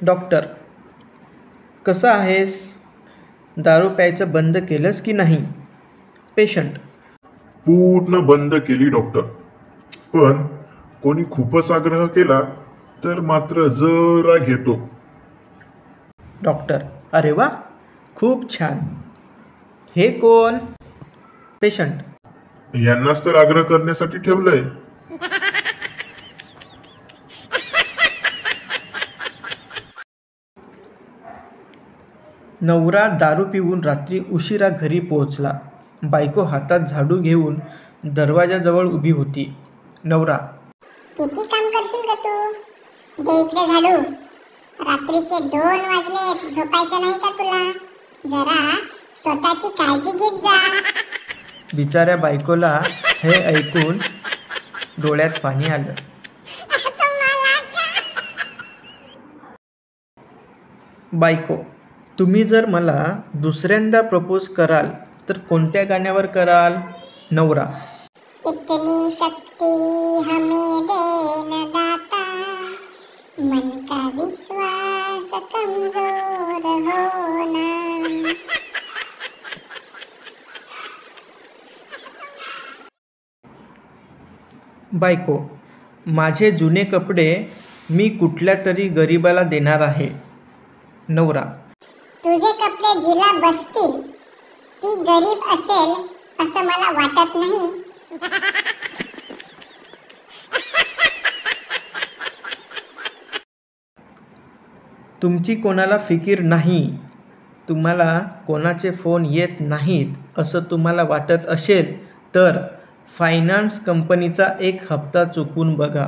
Doctor, कसा आहेस? दारू प्यायचं बंद केलंस की नाही? पेशंट, पूर्ण बंद केली डॉक्टर. पण कोणी खूपच आग्रह केला तर मात्र जरा घेतो. डॉक्टर, अरे वा, खूप छान. हे कोण? पेशंट, यांनाच तर आग्रह करण्यासाठी ठेवलंय. नवरा दारू पिऊन रात्री उशिरा घरी पोहोचला. बायको हातात झाडू घेऊन दरवाजाजवळ उभी होती. नवरा, किती काम करशील का तू? दे इकडे झाडू. रात्रीचे 2 वाजले, झोपायचं नाही का तुला? जरा स्वतःची काळजी घेत जा. बिचाऱ्या बायकोला हे ऐकून डोळ्यात पाणी आलं. बायको, तुम्ही जर मला दुसऱ्यांदा प्रपोज कराल तर कोणत्या गाण्यावर कराल? नवरा, इतनी शक्ति हमें देना दाता, मन का विश्वास कमजोर होना. बायको, माझे जुने कपडे मी कुठल्या तरी गरीबाला देणार आहे. नवरा, तुझे कपडे जिला बसतील ती गरीब असेल असं मला वाटत नाही. तुमची कोणाला फिकीर नाही, तुम्हाला कोणाचे फोन येत नाहीत असं तुम्हाला वाटत असेल तर फायनान्स कंपनीचा 1 हप्ता चुकवून बघा.